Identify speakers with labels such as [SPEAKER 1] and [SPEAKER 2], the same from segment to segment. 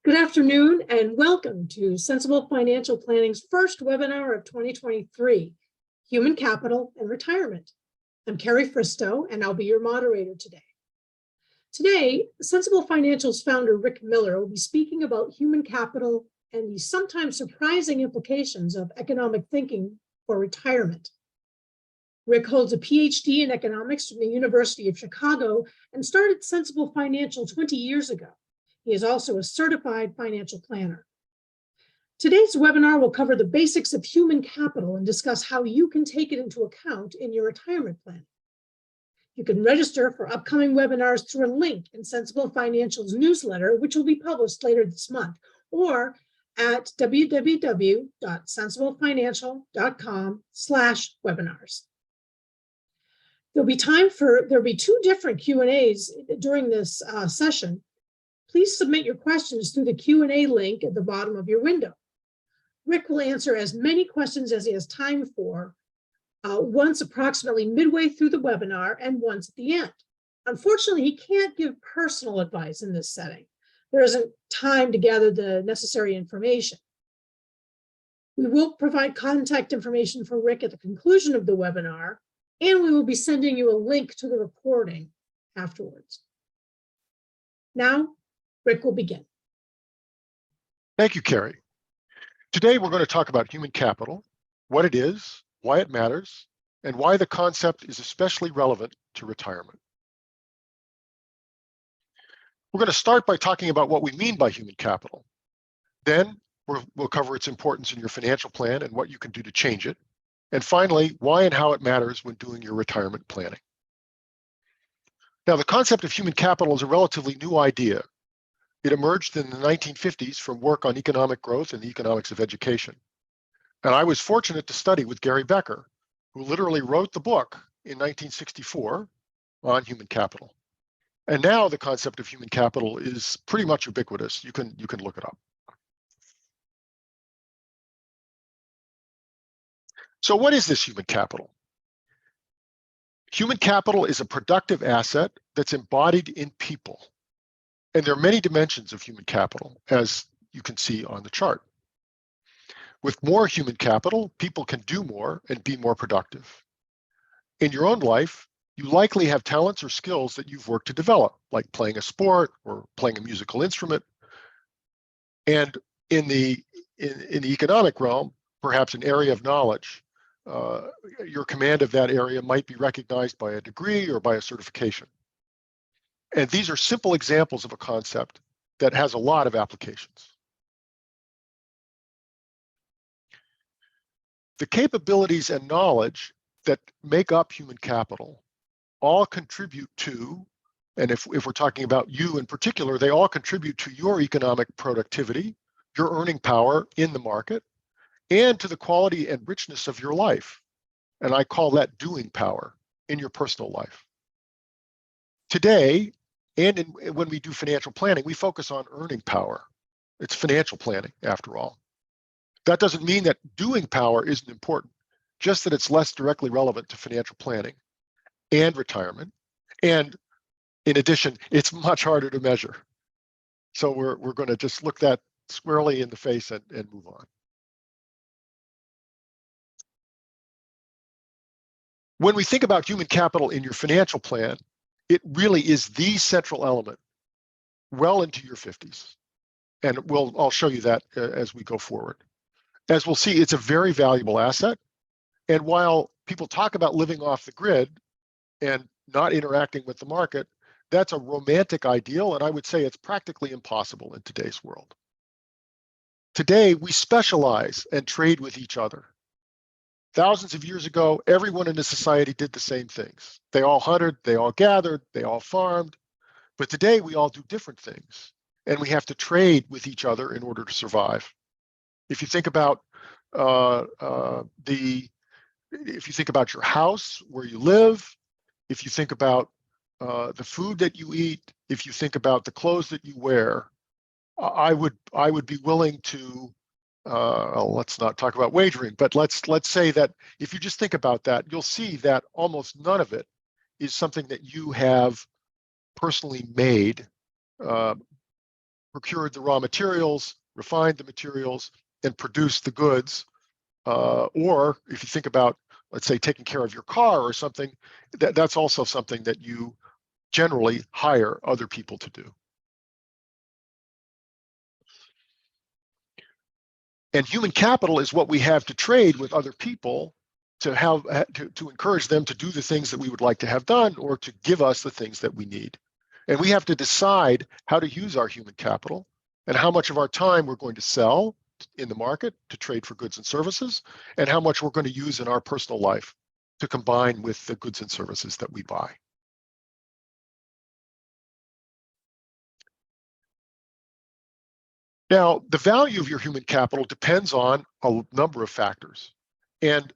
[SPEAKER 1] Good afternoon and welcome to Sensible Financial Planning's first webinar of 2023, Human Capital and Retirement. I'm Carrie Fristow and I'll be your moderator today. Today, Sensible Financial's founder, Rick Miller, will be speaking about human capital and the sometimes surprising implications of economic thinking for retirement. Rick holds a PhD in economics from the University of Chicago and started Sensible Financial 20 years ago. He is also a certified financial planner. Today's webinar will cover the basics of human capital and discuss how you can take it into account in your retirement plan. You can register for upcoming webinars through a link in Sensible Financial's newsletter, which will be published later this month, or at www.sensiblefinancial.com/webinars. There'll be two different Q&As during this session. Please submit your questions through the Q&A link at the bottom of your window. Rick will answer as many questions as he has time for, once approximately midway through the webinar and once at the end. Unfortunately, he can't give personal advice in this setting. There isn't time to gather the necessary information. We will provide contact information for Rick at the conclusion of the webinar, and we will be sending you a link to the recording afterwards. Now, Rick will begin.
[SPEAKER 2] Thank you, Carrie. Today, we're going to talk about human capital, what it is, why it matters, and why the concept is especially relevant to retirement. We're going to start by talking about what we mean by human capital. Then we'll cover its importance in your financial plan and what you can do to change it. And finally, why and how it matters when doing your retirement planning. Now, the concept of human capital is a relatively new idea. It emerged in the 1950s from work on economic growth and the economics of education. And I was fortunate to study with Gary Becker, who literally wrote the book in 1964 on human capital. And now the concept of human capital is pretty much ubiquitous. You can look it up. So what is this human capital? Human capital is a productive asset that's embodied in people. And there are many dimensions of human capital, as you can see on the chart. With more human capital, people can do more and be more productive. In your own life, you likely have talents or skills that you've worked to develop, like playing a sport or playing a musical instrument. And in the economic realm, perhaps an area of knowledge, your command of that area might be recognized by a degree or by a certification. And these are simple examples of a concept that has a lot of applications. The capabilities and knowledge that make up human capital all contribute to, and if we're talking about you in particular, they all contribute to your economic productivity, your earning power in the market, and to the quality and richness of your life. And I call that doing power in your personal life. Today, and when we do financial planning, we focus on earning power. It's financial planning, after all. That doesn't mean that doing power isn't important, just that it's less directly relevant to financial planning and retirement. And in addition, it's much harder to measure. So we're going to just look that squarely in the face and move on. When we think about human capital in your financial plan, it really is the central element well into your 50s. And I'll show you that as we go forward. As we'll see, it's a very valuable asset. And while people talk about living off the grid and not interacting with the market, that's a romantic ideal, and I would say it's practically impossible in today's world. Today, we specialize and trade with each other. Thousands of years ago, everyone in a society did the same things. They all hunted, they all gathered, they all farmed. But today, we all do different things, and we have to trade with each other in order to survive. If you think about if you think about your house, where you live, if you think about the food that you eat, if you think about the clothes that you wear, I would be willing to. Let's not talk about wagering, but let's say that if you just think about that, you'll see that almost none of it is something that you have personally made procured the raw materials, refined the materials, and produced the goods. Or if you think about, let's say, taking care of your car or something, that's also something that you generally hire other people to do. And human capital is what we have to trade with other people to have to encourage them to do the things that we would like to have done or to give us the things that we need. And we have to decide how to use our human capital and how much of our time we're going to sell in the market to trade for goods and services, and how much we're going to use in our personal life to combine with the goods and services that we buy. Now, the value of your human capital depends on a number of factors. And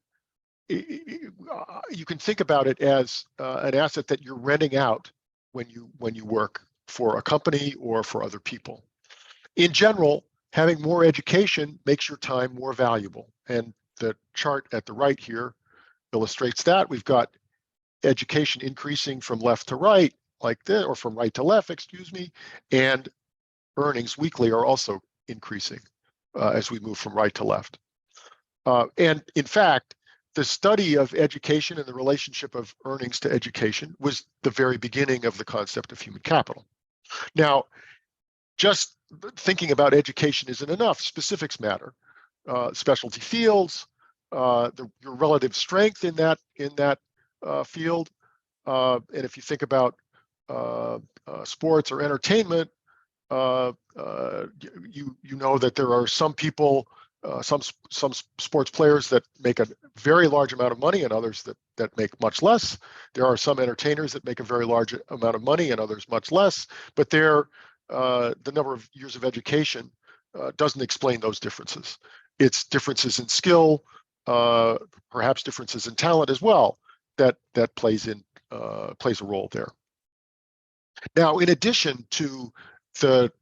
[SPEAKER 2] you can think about it as an asset that you're renting out when you work for a company or for other people. In general, having more education makes your time more valuable. And the chart at the right here illustrates that. We've got education increasing from left to right, like this, or from right to left, excuse me, and earnings weekly are also increasing as we move from right to left. And in fact, the study of education and the relationship of earnings to education was the very beginning of the concept of human capital. Now, just thinking about education isn't enough. Specifics matter. Specialty fields, your relative strength in that field, and if you think about sports or entertainment, you know that there are some people, some sports players that make a very large amount of money and others that make much less. There are some entertainers that make a very large amount of money and others much less, but the number of years of education doesn't explain those differences. It's differences in skill, perhaps differences in talent as well, that plays a role there. Now, in addition to the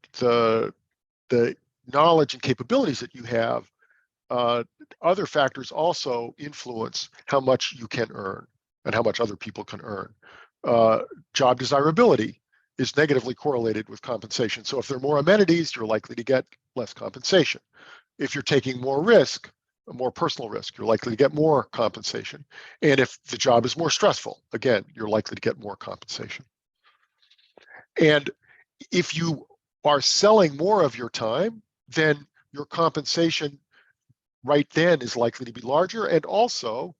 [SPEAKER 2] knowledge and capabilities that you have, other factors also influence how much you can earn and how much other people can earn. Job desirability is negatively correlated with compensation. So if there are more amenities, you're likely to get less compensation. If you're taking more risk, more personal risk, you're likely to get more compensation. And if the job is more stressful, again, you're likely to get more compensation. And if you are selling more of your time, then your compensation right then is likely to be larger, and also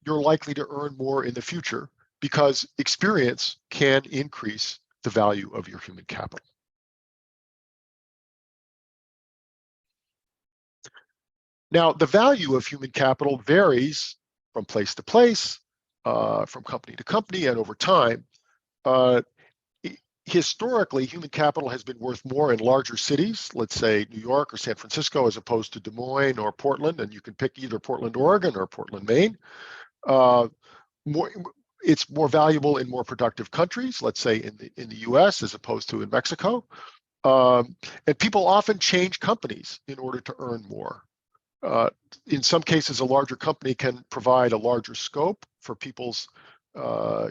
[SPEAKER 2] you're likely to earn more in the future because experience can increase the value of your human capital. Now, the value of human capital varies from place to place, from company to company, and over time. Historically, human capital has been worth more in larger cities, let's say New York or San Francisco, as opposed to Des Moines or Portland, and you can pick either Portland, Oregon or Portland, Maine. It's more valuable in more productive countries, let's say in the US as opposed to in Mexico. And people often change companies in order to earn more. In some cases, a larger company can provide a larger scope for people's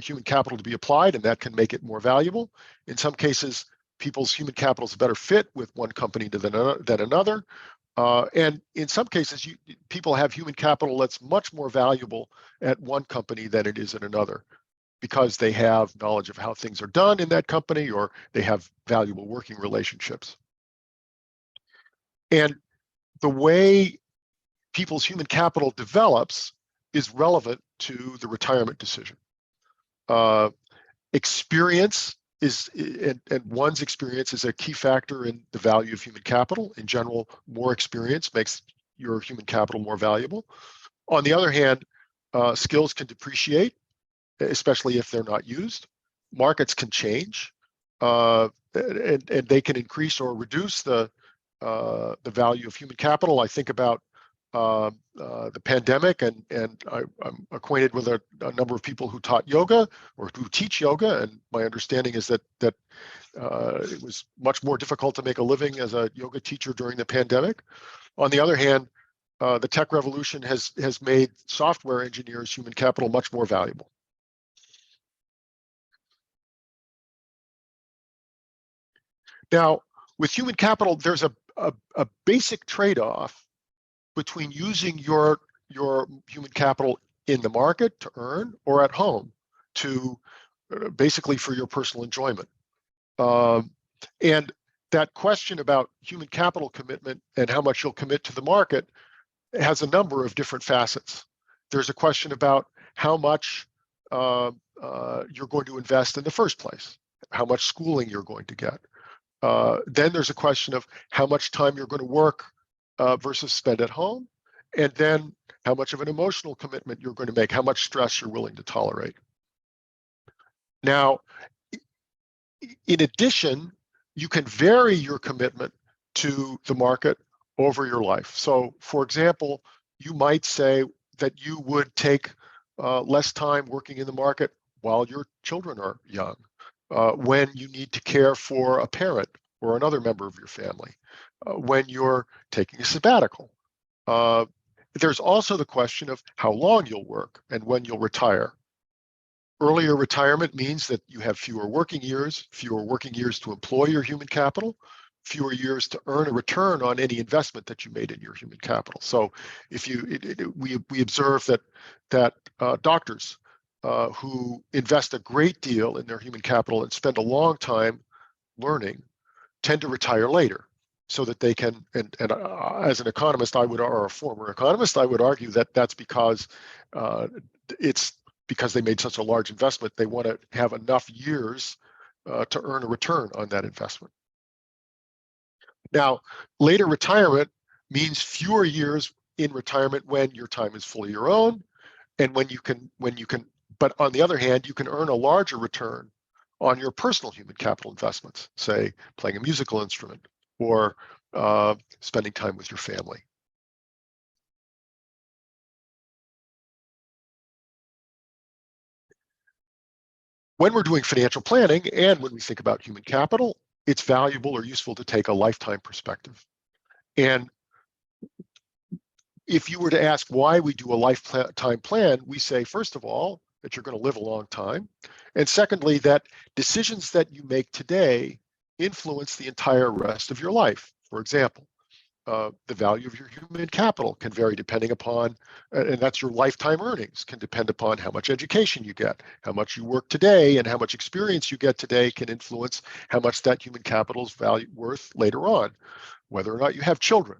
[SPEAKER 2] human capital to be applied, and that can make it more valuable. In some cases, people's human capital is a better fit with one company than another. And in some cases, people have human capital that's much more valuable at one company than it is in another, because they have knowledge of how things are done in that company, or they have valuable working relationships. And the way people's human capital develops is relevant to the retirement decision. Experience and one's experience is a key factor in the value of human capital. In general, more experience makes your human capital more valuable. On the other hand, skills can depreciate, especially if they're not used. Markets can change, and they can increase or reduce the value of human capital. I think about the pandemic, and I'm acquainted with a number of people who taught yoga or who teach yoga, and my understanding is that it was much more difficult to make a living as a yoga teacher during the pandemic. On the other hand, the tech revolution has made software engineers' human capital much more valuable. Now, with human capital, there's a basic trade-off between using your human capital in the market to earn or at home to basically for your personal enjoyment. And that question about human capital commitment and how much you'll commit to the market has a number of different facets. There's a question about how much you're going to invest in the first place, how much schooling you're going to get. Then there's a question of how much time you're going to work versus spend at home, and then how much of an emotional commitment you're going to make, how much stress you're willing to tolerate. Now, in addition, you can vary your commitment to the market over your life. So, for example, you might say that you would take less time working in the market while your children are young, when you need to care for a parent or another member of your family, when you're taking a sabbatical. There's also the question of how long you'll work and when you'll retire. Earlier retirement means that you have fewer working years to employ your human capital, fewer years to earn a return on any investment that you made in your human capital. So if we observe that doctors who invest a great deal in their human capital and spend a long time learning tend to retire later, so that they can, and as an economist, or a former economist, I would argue that that's because it's because they made such a large investment, they want to have enough years to earn a return on that investment. Now, later retirement means fewer years in retirement when your time is fully your own, and when you can, but on the other hand, you can earn a larger return on your personal human capital investments, say playing a musical instrument or spending time with your family. When we're doing financial planning and when we think about human capital, it's valuable or useful to take a lifetime perspective. And if you were to ask why we do a lifetime plan, we say, first of all, that you're going to live a long time. And secondly, that decisions that you make today influence the entire rest of your life. For example, the value of your human capital can vary depending upon, and that's your lifetime earnings, can depend upon how much education you get, how much you work today, and how much experience you get today can influence how much that human capital's value worth later on. Whether or not you have children,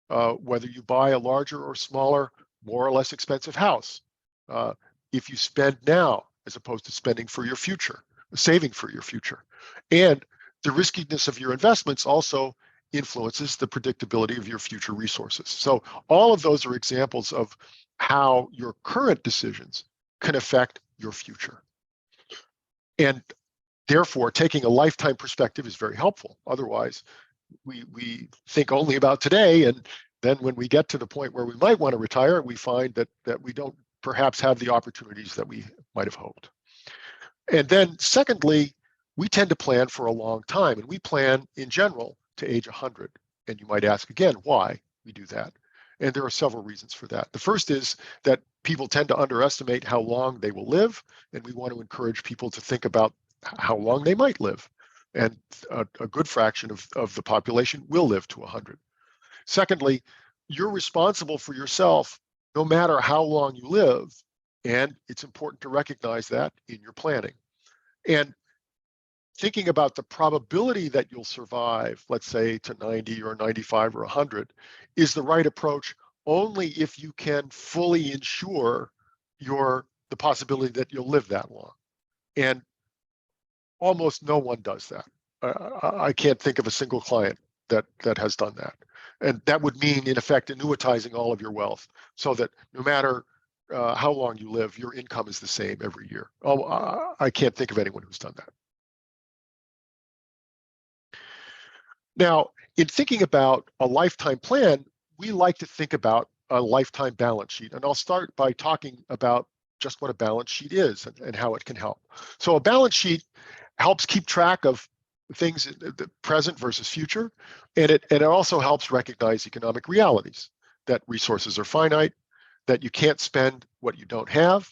[SPEAKER 2] whether you buy a larger or smaller, more or less expensive house, if you spend now as opposed to spending for your future, saving for your future. And the riskiness of your investments also influences the predictability of your future resources. So all of those are examples of how your current decisions can affect your future. And therefore, taking a lifetime perspective is very helpful. Otherwise, we think only about today, and then when we get to the point where we might want to retire, we find that we don't perhaps have the opportunities that we might have hoped. And then secondly, we tend to plan for a long time, and we plan in general to age 100. And you might ask again why we do that. And there are several reasons for that. The first is that people tend to underestimate how long they will live, and we want to encourage people to think about how long they might live. And a good fraction of the population will live to 100. Secondly, you're responsible for yourself no matter how long you live, and it's important to recognize that in your planning. And thinking about the probability that you'll survive, let's say to 90 or 95 or 100, is the right approach only if you can fully ensure the possibility that you'll live that long. And almost no one does that. I can't think of a single client that has done that. And that would mean, in effect, annuitizing all of your wealth so that no matter how long you live, your income is the same every year. I can't think of anyone who's done that. Now, in thinking about a lifetime plan, we like to think about a lifetime balance sheet. And I'll start by talking about just what a balance sheet is and how it can help. So a balance sheet helps keep track of things, the present versus future, and it also helps recognize economic realities, that resources are finite, that you can't spend what you don't have.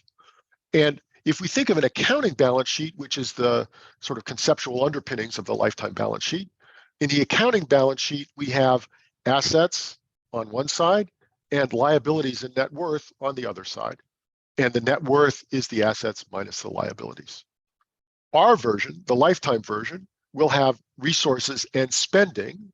[SPEAKER 2] And if we think of an accounting balance sheet, which is the sort of conceptual underpinnings of the lifetime balance sheet, In the accounting balance sheet, we have assets on one side and liabilities and net worth on the other side. And the net worth is the assets minus the liabilities. Our version, the lifetime version, will have resources and spending.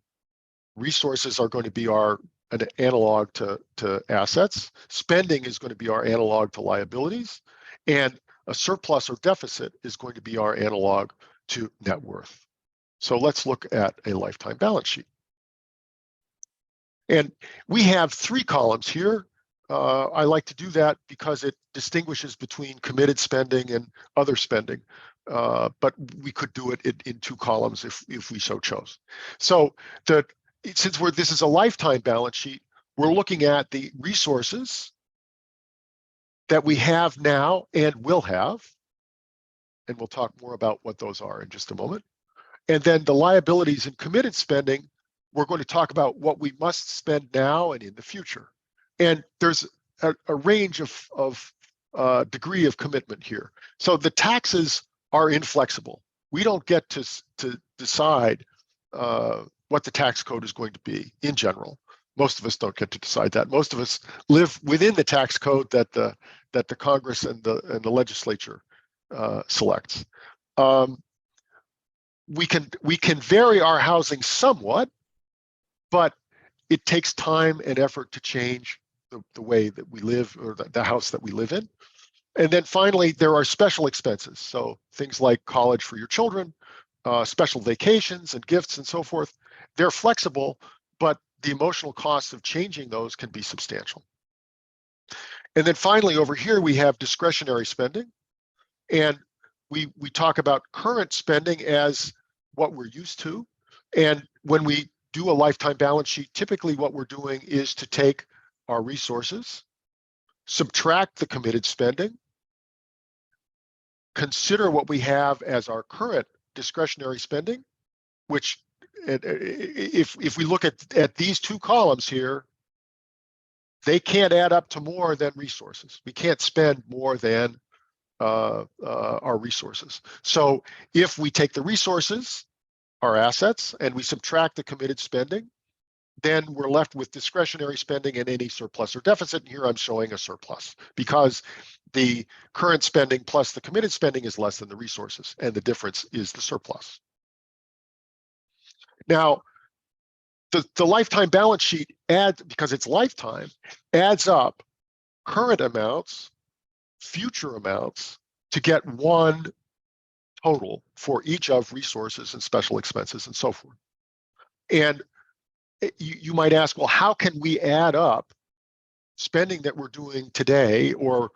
[SPEAKER 2] Resources are going to be an analog to assets. Spending is going to be our analog to liabilities. And a surplus or deficit is going to be our analog to net worth. So let's look at a lifetime balance sheet. And we have 3 columns here. I like to do that because it distinguishes between committed spending and other spending. But we could do it in 2 columns if we so chose. So since this is a lifetime balance sheet, we're looking at the resources that we have now and will have. And we'll talk more about what those are in just a moment. And then the liabilities and committed spending, we're going to talk about what we must spend now and in the future. And there's a range of degree of commitment here. So the taxes are inflexible. We don't get to decide what the tax code is going to be in general. Most of us don't get to decide that. Most of us live within the tax code that the Congress and the legislature selects. We can vary our housing somewhat, but it takes time and effort to change the way that we live, or the house that we live in. And then finally, there are special expenses. So things like college for your children, special vacations and gifts and so forth. They're flexible, but the emotional costs of changing those can be substantial. And then finally, over here, we have discretionary spending. And we talk about current spending as what we're used to. And when we do a lifetime balance sheet, typically what we're doing is to take our resources, subtract the committed spending, consider what we have as our current discretionary spending, which if we look at these 2 columns here, they can't add up to more than resources. We can't spend more than our resources. So if we take the resources, our assets, and we subtract the committed spending, then we're left with discretionary spending and any surplus or deficit. And here I'm showing a surplus because the current spending plus the committed spending is less than the resources, and the difference is the surplus. Now, the lifetime balance sheet because it's lifetime, adds up current amounts, future amounts to get one total for each of resources and special expenses and so forth. And you might ask, well, how can we add up spending that we're doing today or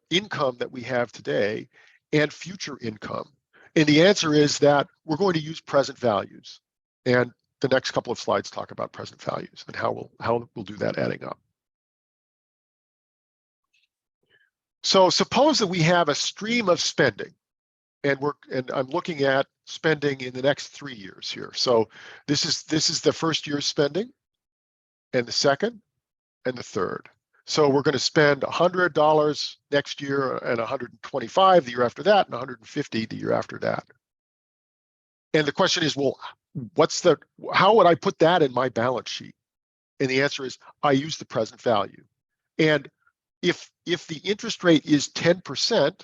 [SPEAKER 2] income that we have today and future income? And the answer is that we're going to use present values. And the next couple of slides talk about present values and how we'll do that adding up. So suppose that we have a stream of spending, and I'm looking at spending in the next 3 years here. So this is the first year's spending, and the second, and the third. So we're going to spend $100 next year, and $125 the year after that, and $150 the year after that. And the question is, well, how would I put that in my balance sheet? And the answer is, I use the present value. And if the interest rate is 10%,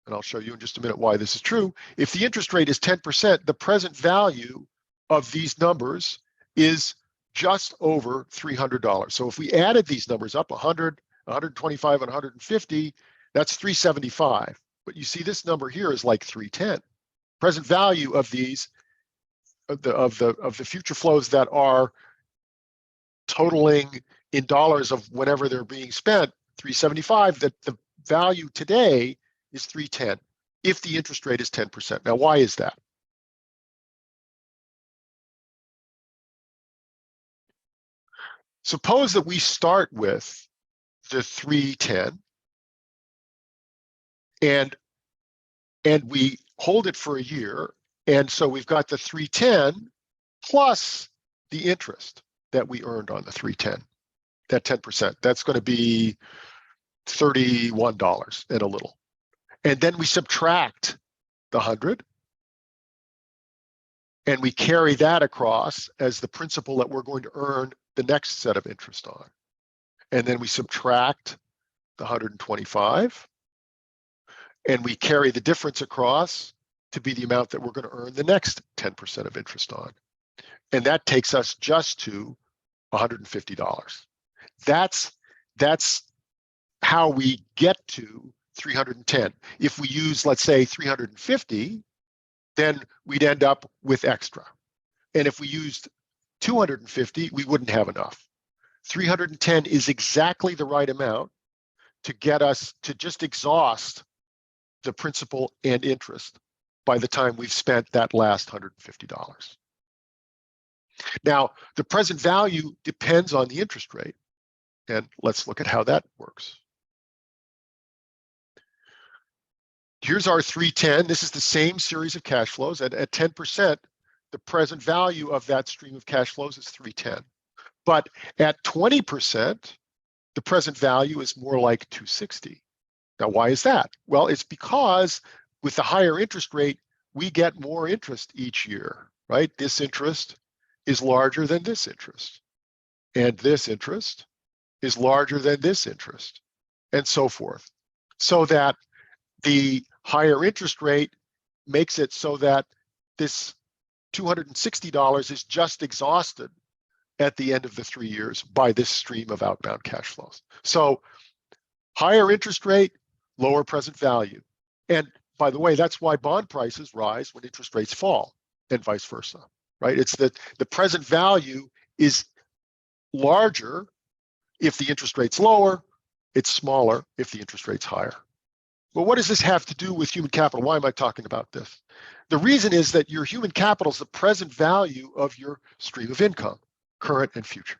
[SPEAKER 2] and I'll show you in just a minute why this is true, if the interest rate is 10%, the present value of these numbers is just over $300. So if we added these numbers up, 100, 125, and 150, that's 375. But you see this number here is like 310. Present value of these, of the future flows that are totaling in dollars of whenever they're being spent, 375, that the value today is 310 if the interest rate is 10%. Now, why is that? Suppose that we start with the 310 and we hold it for a year, and so we've got the 310 plus the interest that we earned on the 310, that 10%. That's going to be $31 and a little. And then we subtract the 100, and we carry that across as the principal that we're going to earn the next set of interest on. And then we subtract the 125, and we carry the difference across to be the amount that we're going to earn the next 10% of interest on. And that takes us just to $150. That's how we get to 310. If we use, let's say, 350, then we'd end up with extra. And if we used 250, we wouldn't have enough. 310 is exactly the right amount to get us to just exhaust the principal and interest by the time we've spent that last $150. Now, the present value depends on the interest rate. And let's look at how that works. Here's our 310. This is the same series of cash flows. At 10%, the present value of that stream of cash flows is 310. But at 20%, the present value is more like 260. Now, why is that? Well, it's because with the higher interest rate, we get more interest each year, right? This interest is larger than this interest. And this interest is larger than this interest, and so forth. So that the higher interest rate makes it so that this $260 is just exhausted at the end of the 3 years by this stream of outbound cash flows. So higher interest rate, lower present value. And by the way, that's why bond prices rise when interest rates fall, and vice versa, right? It's that the present value is larger if the interest rate's lower, it's smaller if the interest rate's higher. Well, what does this have to do with human capital? Why am I talking about this? The reason is that your human capital is the present value of your stream of income, current and future.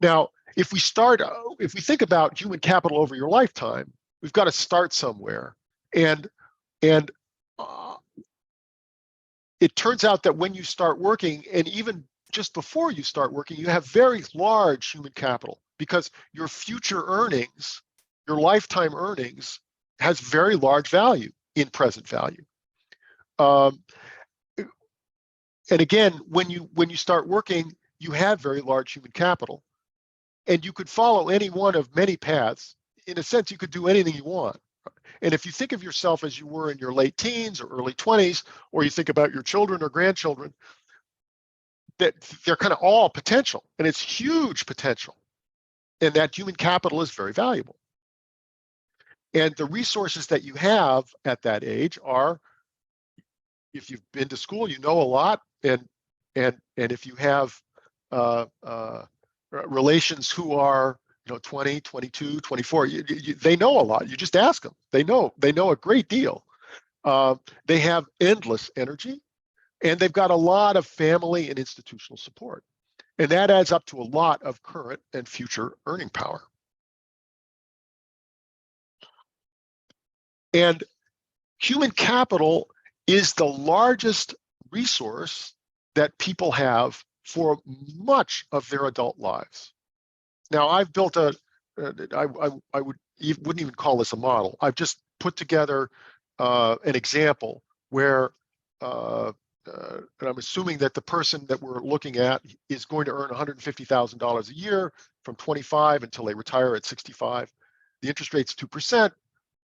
[SPEAKER 2] Now, if we think about human capital over your lifetime, we've got to start somewhere. And it turns out that when you start working, and even just before you start working, you have very large human capital because your future earnings, your lifetime earnings, has very large value in present value. And again, when you start working, you have very large human capital, and you could follow any one of many paths. In a sense, you could do anything you want. And if you think of yourself as you were in your late teens or early 20s, or you think about your children or grandchildren, that they're kind of all potential, and it's huge potential. And that human capital is very valuable. And the resources that you have at that age are, if you've been to school, you know a lot, and if you have relations who are 20, 22, 24, they know a lot. You just ask them. They know a great deal. They have endless energy, and they've got a lot of family and institutional support. And that adds up to a lot of current and future earning power. And human capital is the largest resource that people have for much of their adult lives. Now, I've built I wouldn't even call this a model. I've just put together an example where, and I'm assuming that the person that we're looking at is going to earn $150,000 a year from 25 until they retire at 65. The interest rate's 2%.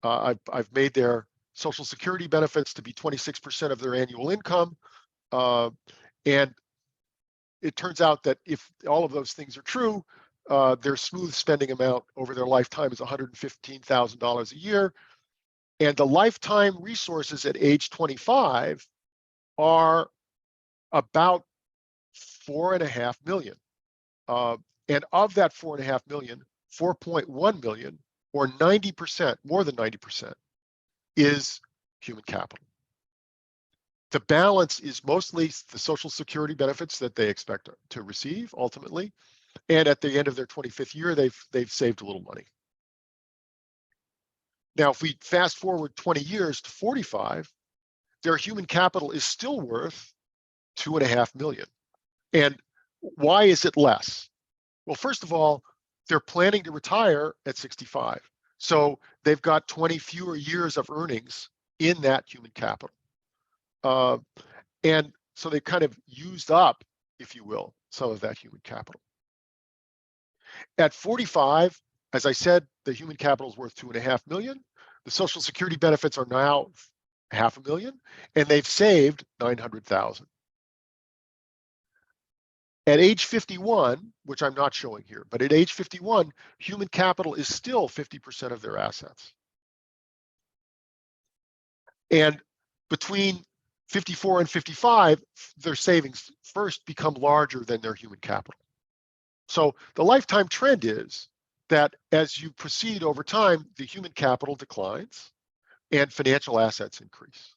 [SPEAKER 2] I've made their Social Security benefits to be 26% of their annual income. And it turns out that if all of those things are true, their smooth spending amount over their lifetime is $115,000 a year. And the lifetime resources at age 25 are about 4.5 million. And of that 4.5 million, 4.1 million, or 90%, more than 90%, is human capital. The balance is mostly the Social Security benefits that they expect to receive ultimately. And at the end of their 25th year, they've saved a little money. Now, if we fast forward 20 years to 45, their human capital is still worth 2.5 million. And why is it less? Well, first of all, they're planning to retire at 65. So they've got 20 fewer years of earnings in that human capital. And so they kind of used up, if you will, some of that human capital. At 45, as I said, the human capital is worth $2.5 million. The Social Security benefits are now $500,000, and they've saved $900,000. At age 51, which I'm not showing here, but at age 51, human capital is still 50% of their assets. And between 54 and 55, their savings first become larger than their human capital. So the lifetime trend is that as you proceed over time, the human capital declines and financial assets increase.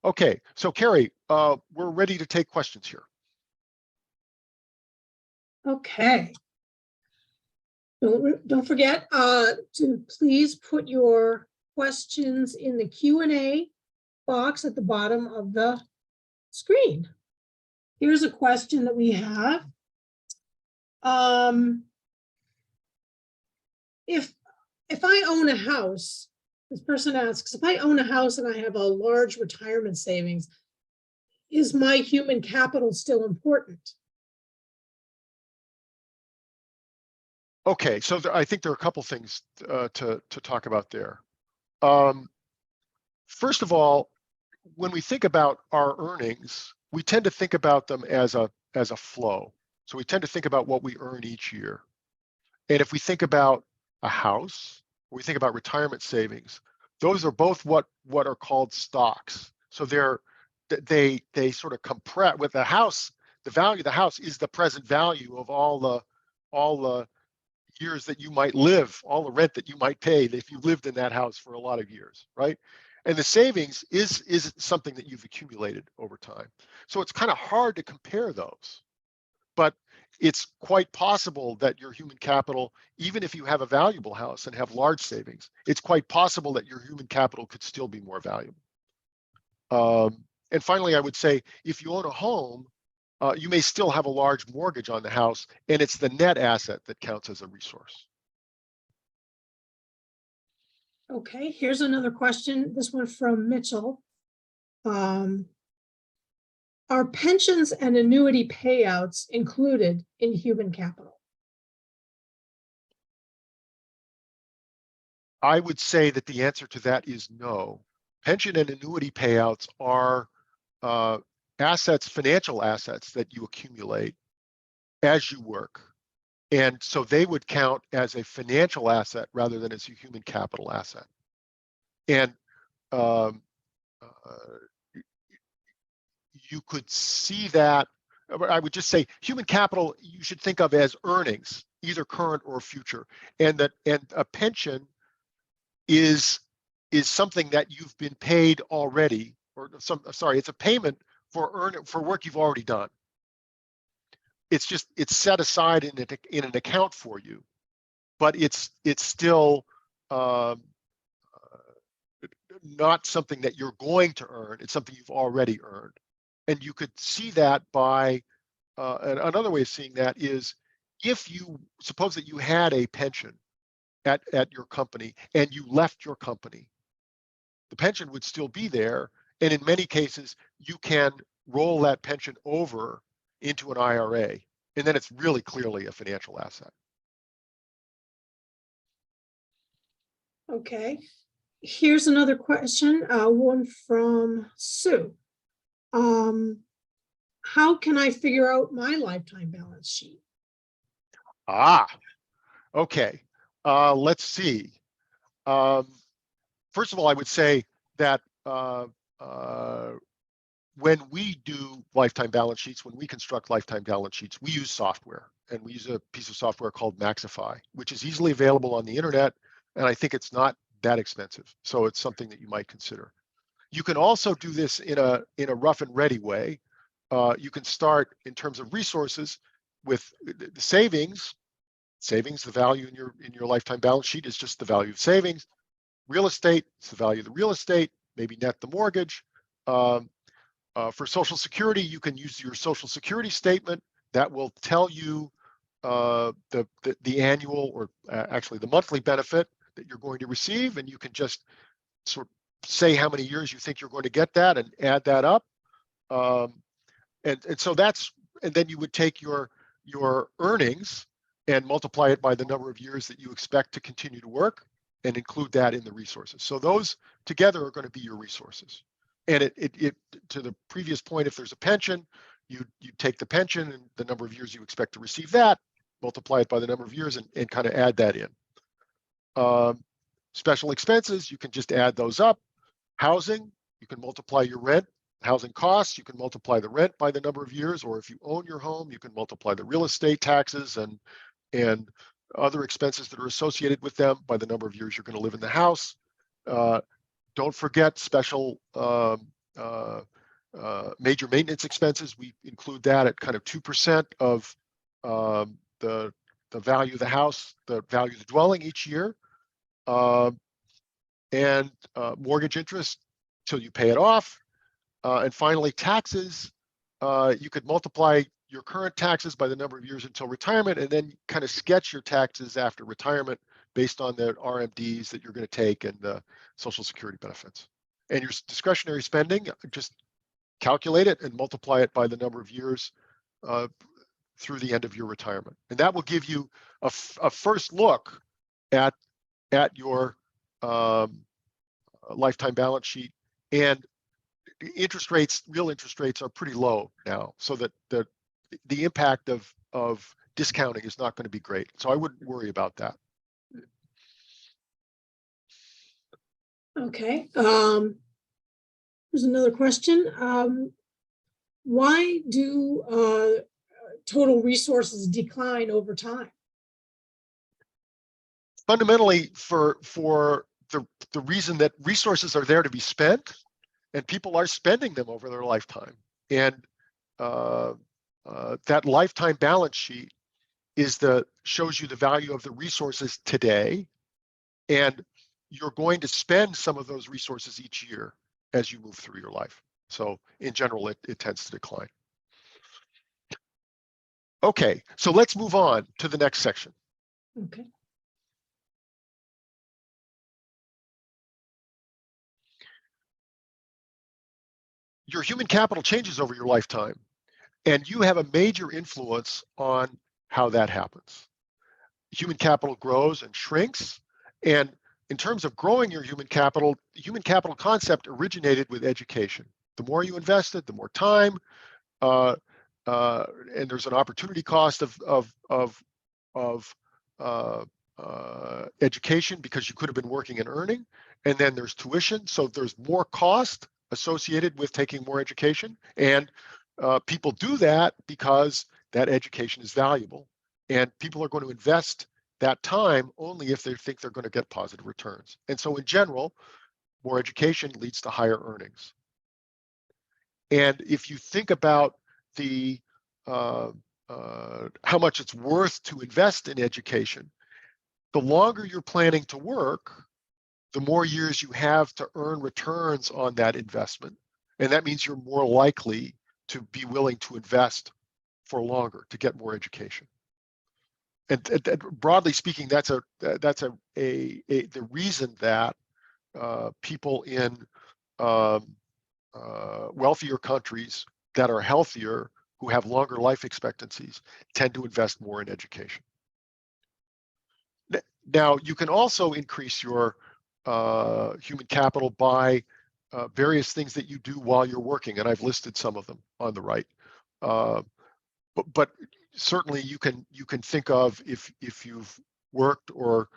[SPEAKER 2] Okay, so Carrie, we're ready to take questions here.
[SPEAKER 1] Okay. Don't forget to please put your questions in the Q&A box at the bottom of the screen. Here's a question that we have. If I own a house, this person asks, if I own a house and I have a large retirement savings, is my human capital still important?
[SPEAKER 2] Okay, so I think there are a couple things to talk about there. First of all, when we think about our earnings, we tend to think about them as a flow. So we tend to think about what we earn each year. And if we think about a house, or we think about retirement savings, those are both what are called stocks. So they sort of compress with the house. The value of the house is the present value of all the years that you might live, all the rent that you might pay if you lived in that house for a lot of years, right? And the savings is something that you've accumulated over time. So it's kind of hard to compare those, but it's quite possible that your human capital, even if you have a valuable house and have large savings, it's quite possible that your human capital could still be more valuable. And finally, I would say, if you own a home, you may still have a large mortgage on the house, and it's the net asset that counts as a resource.
[SPEAKER 1] Okay, here's another question. This one from Mitchell. Are pensions and annuity payouts included in human capital?
[SPEAKER 2] I would say that the answer to that is no. Pension and annuity payouts are assets, financial assets that you accumulate as you work. And so they would count as a financial asset rather than as a human capital asset. And you could see that. I would just say human capital you should think of as earnings, either current or future, and a pension is something that you've been paid already, or it's a payment for work you've already done. It's set aside in an account for you, but it's still not something that you're going to earn. It's something you've already earned. And you could see that by another way of seeing that is, if you suppose that you had a pension at your company and you left your company, the pension would still be there. And in many cases, you can roll that pension over into an IRA. And then it's really clearly a financial asset.
[SPEAKER 1] Okay, here's another question, one from Sue. How can I figure out my lifetime balance sheet?
[SPEAKER 2] Okay. Let's see. First of all, I would say that when we do lifetime balance sheets, when we construct lifetime balance sheets, we use software, and we use a piece of software called Maxify, which is easily available on the internet, and I think it's not that expensive. So it's something that you might consider. You can also do this in a rough and ready way. You can start in terms of resources with the savings. Savings, the value in your lifetime balance sheet is just the value of savings. Real estate, it's the value of the real estate, maybe net the mortgage. For Social Security, you can use your Social Security statement. That will tell you the annual or actually the monthly benefit that you're going to receive, and you can just sort of say how many years you think you're going to get that and add that up. And so that's, and then you would take your earnings and multiply it by the number of years that you expect to continue to work and include that in the resources. So those together are going to be your resources. And it to the previous point, if there's a pension, you take the pension and the number of years you expect to receive that, multiply it by the number of years and kind of add that in. Special expenses, you can just add those up. Housing, you can multiply your rent. Housing costs, you can multiply the rent by the number of years, or if you own your home, you can multiply the real estate taxes and other expenses that are associated with them by the number of years you're going to live in the house. Don't forget special major maintenance expenses. We include that at kind of 2% of the value of the house, the value of the dwelling each year, and mortgage interest till you pay it off. And finally, taxes, you could multiply your current taxes by the number of years until retirement, and then kind of sketch your taxes after retirement based on the RMDs that you're going to take and the Social Security benefits. And your discretionary spending, just calculate it and multiply it by the number of years through the end of your retirement. And that will give you a first look at your lifetime balance sheet. And interest rates, real interest rates are pretty low now, so that the impact of discounting is not going to be great. So I wouldn't worry about that.
[SPEAKER 1] Okay. There's another question. Why do total resources decline over time?
[SPEAKER 2] Fundamentally, for the reason that resources are there to be spent, and people are spending them over their lifetime. And that lifetime balance sheet shows you the value of the resources today, and you're going to spend some of those resources each year as you move through your life. So in general, it tends to decline. Okay, so let's move on to the next section.
[SPEAKER 1] Okay.
[SPEAKER 2] Your human capital changes over your lifetime, and you have a major influence on how that happens. Human capital grows and shrinks, and in terms of growing your human capital, the human capital concept originated with education. The more you invested, the more time, and there's an opportunity cost of education because you could have been working and earning, and then there's tuition, so there's more cost associated with taking more education, and people do that because that education is valuable, and people are going to invest that time only if they think they're going to get positive returns. And so in general, more education leads to higher earnings. And if you think about the how much it's worth to invest in education, the longer you're planning to work, the more years you have to earn returns on that investment. And that means you're more likely to be willing to invest for longer to get more education. And broadly speaking, that's the reason that people in wealthier countries that are healthier, who have longer life expectancies, tend to invest more in education. Now, you can also increase your human capital by various things that you do while you're working, and I've listed some of them on the right. But certainly you can think of if you've worked, or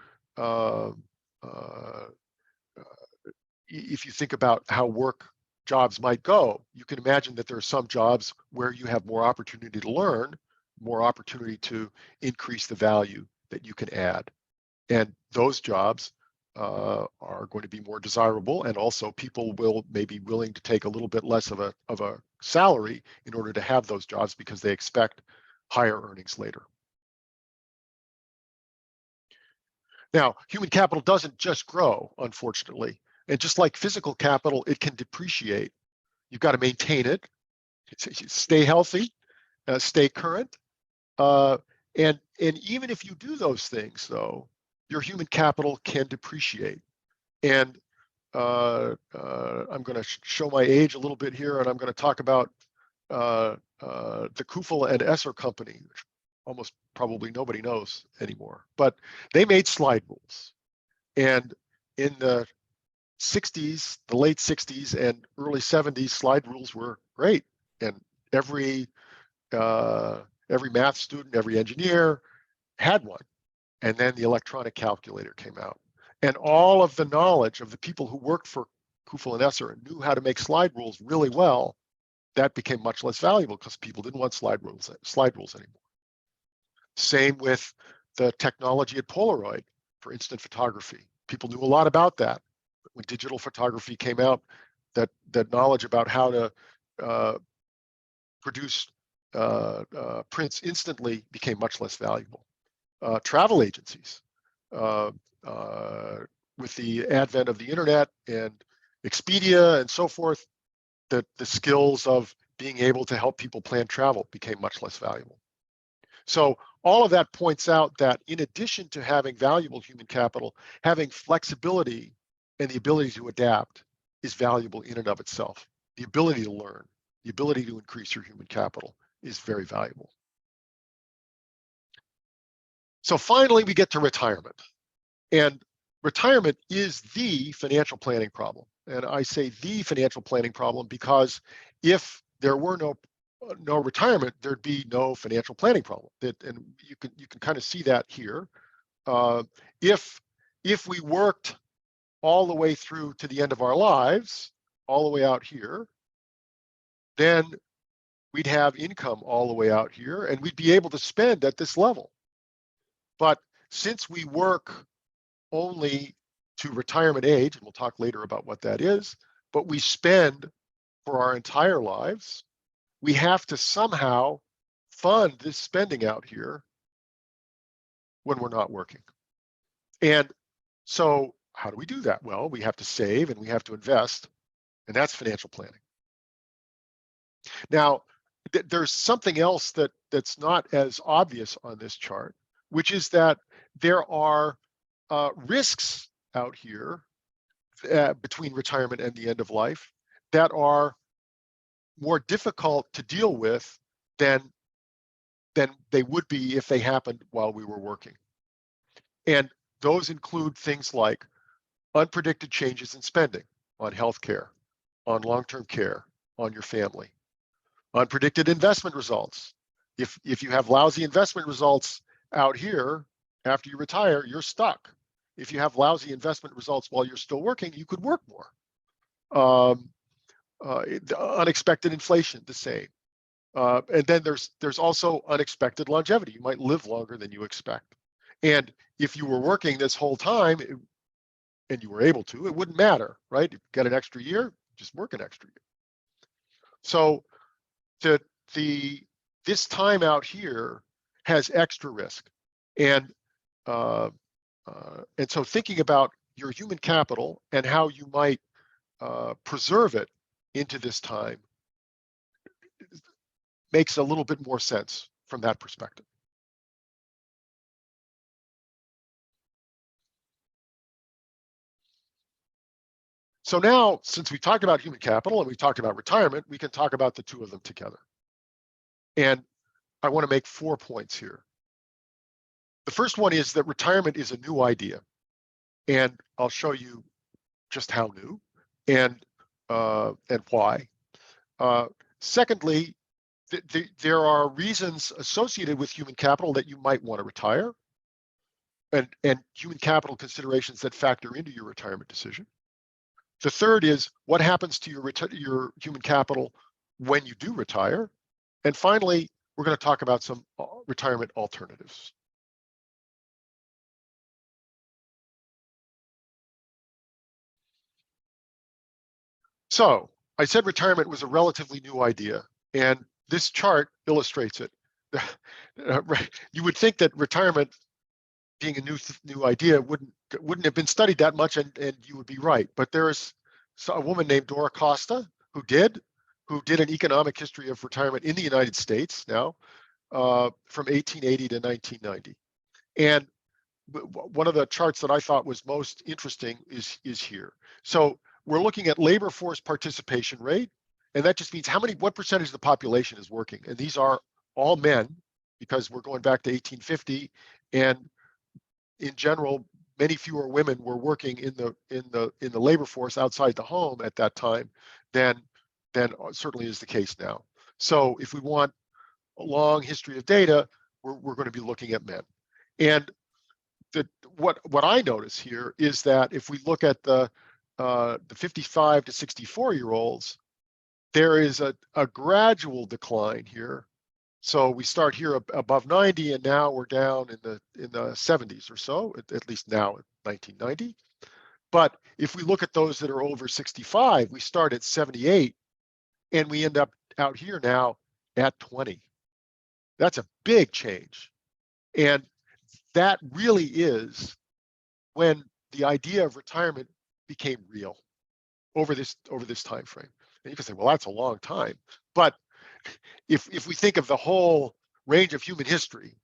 [SPEAKER 2] if you think about how work jobs might go, you can imagine that there are some jobs where you have more opportunity to learn, more opportunity to increase the value that you can add, and those jobs are going to be more desirable, and also people will maybe willing to take a little bit less of a salary in order to have those jobs because they expect higher earnings later. Now, human capital doesn't just grow, unfortunately, and just like physical capital, it can depreciate. You've got to maintain it, stay healthy, stay current, And even if you do those things, though, your human capital can depreciate. And I'm going to show my age a little bit here, and I'm going to talk about the Kufel and Esser company, which almost probably nobody knows anymore. But they made slide rules. And in the 60s, the late 60s and early 70s, slide rules were great. And every math student, every engineer had one. And then the electronic calculator came out. And all of the knowledge of the people who worked for Kufel and Esser and knew how to make slide rules really well, that became much less valuable because people didn't want slide rules anymore. Same with the technology at Polaroid for instant photography. People knew a lot about that. But when digital photography came out, that knowledge about how to produce prints instantly became much less valuable. Travel agencies, with the advent of the internet and Expedia and so forth, the skills of being able to help people plan travel became much less valuable. So all of that points out that in addition to having valuable human capital, having flexibility and the ability to adapt is valuable in and of itself. The ability to learn, the ability to increase your human capital is very valuable. So finally, we get to retirement. And retirement is the financial planning problem. And I say the financial planning problem because if there were no retirement, there'd be no financial planning problem. And you can kind of see that here. If we worked all the way through to the end of our lives, all the way out here, then we'd have income all the way out here, and we'd be able to spend at this level. But since we work only to retirement age, and we'll talk later about what that is, but we spend for our entire lives, we have to somehow fund this spending out here when we're not working. And so how do we do that? Well, we have to save and we have to invest, and that's financial planning. Now, there's something else that's not as obvious on this chart, which is that there are risks out here between retirement and the end of life that are more difficult to deal with than they would be if they happened while we were working. And those include things like unpredicted changes in spending on healthcare, on long-term care, on your family, unpredicted investment results. If you have lousy investment results out here after you retire, you're stuck. If you have lousy investment results while you're still working, you could work more. Unexpected inflation, the same. And then there's also unexpected longevity. You might live longer than you expect. And if you were working this whole time and you were able to, it wouldn't matter, right? If you get an extra year, just work an extra year. So this time out here has extra risk. And so thinking about your human capital and how you might preserve it into this time makes a little bit more sense from that perspective. So now, since we talked about human capital and we talked about retirement, we can talk about the two of them together. And I want to make 4 points here. The first one is that retirement is a new idea, and I'll show you just how new and why. Secondly, there are reasons associated with human capital that you might want to retire, and human capital considerations that factor into your retirement decision. The third is what happens to your human capital when you do retire. And finally, we're going to talk about some retirement alternatives. So I said retirement was a relatively new idea, and this chart illustrates it. You would think that retirement being a new idea wouldn't have been studied that much, and you would be right. But there's a woman named Dora Costa who did an economic history of retirement in the United States now. from 1880 to 1990. And one of the charts that I thought was most interesting is here. So we're looking at labor force participation rate, and that just means what percentage of the population is working. And these are all men, because we're going back to 1850, and in general, many fewer women were working in the labor force outside the home at that time than certainly is the case now. So if we want a long history of data, we're going to be looking at men. And what I notice here is that if we look at the 55 to 64-year-olds, there is a gradual decline here. So we start here above 90, and now we're down in the 70s or so, at least now at 1990. But if we look at those that are over 65, we start at 78, and we end up out here now at 20. That's a big change. And that really is when the idea of retirement became real over this time frame. And you can say, well, that's a long time. But if we think of the whole range of human history,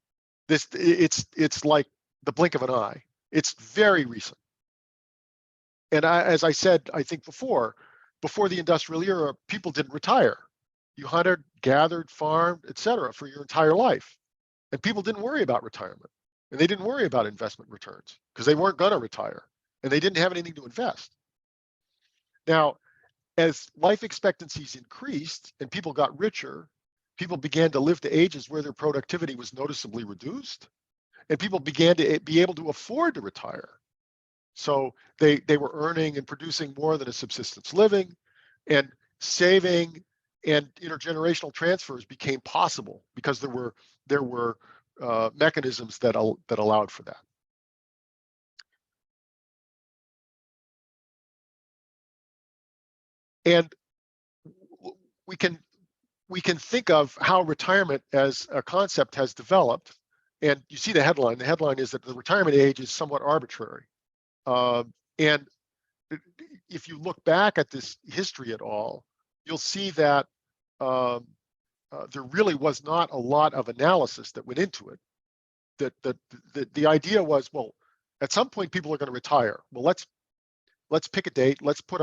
[SPEAKER 2] it's like the blink of an eye. It's very recent. And as I said, I think before the industrial era, people didn't retire. You hunted, gathered, farmed, etc. for your entire life. And people didn't worry about retirement. And they didn't worry about investment returns because they weren't going to retire and they didn't have anything to invest. Now, as life expectancies increased and people got richer, people began to live to ages where their productivity was noticeably reduced, and people began to be able to afford to retire. So they were earning and producing more than a subsistence living, and saving and intergenerational transfers became possible because there were mechanisms that allowed for that. And we can think of how retirement as a concept has developed. And you see the headline. The headline is that the retirement age is somewhat arbitrary. And if you look back at this history at all, you'll see that there really was not a lot of analysis that went into it. The idea was, well, at some point people are going to retire. Well, let's pick a date. Let's put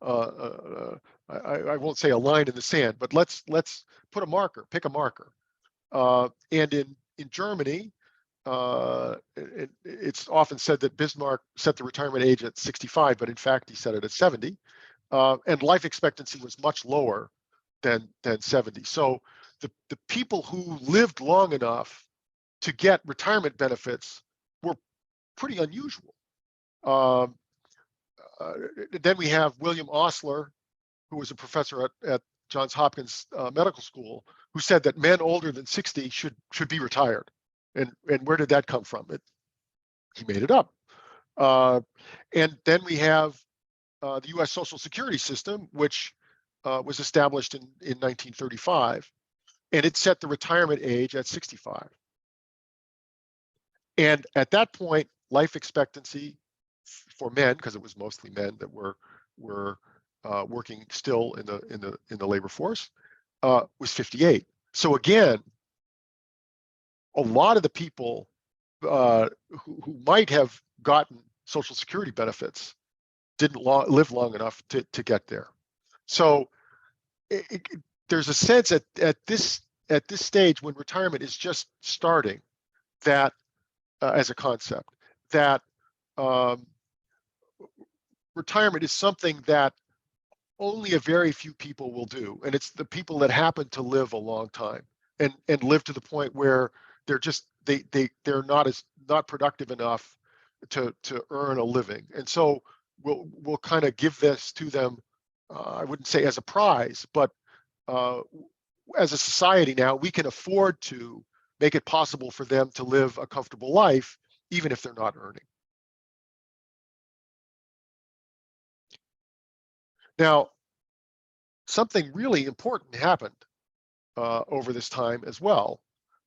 [SPEAKER 2] I won't say a line in the sand, but let's put a marker. Pick a marker. And in Germany, it's often said that Bismarck set the retirement age at 65, but in fact he set it at 70. And life expectancy was much lower than 70. So the people who lived long enough to get retirement benefits were pretty unusual. Then we have William Osler, who was a professor at Johns Hopkins Medical School, who said that men older than 60 should be retired. And where did that come from? He made it up. And then we have the U.S. Social Security system, which was established in 1935, and it set the retirement age at 65. And at that point, life expectancy for men, because it was mostly men that were working still in the labor force, was 58. So again, a lot of the people who might have gotten Social Security benefits didn't live long enough to get there. So there's a sense at this stage, when retirement is just starting, that as a concept, that retirement is something that only a very few people will do, and it's the people that happen to live a long time and live to the point where they're just they're not productive enough to earn a living. And so we'll kind of give this to them, I wouldn't say as a prize, but as a society now, we can afford to make it possible for them to live a comfortable life, even if they're not earning. Now, something really important happened over this time as well.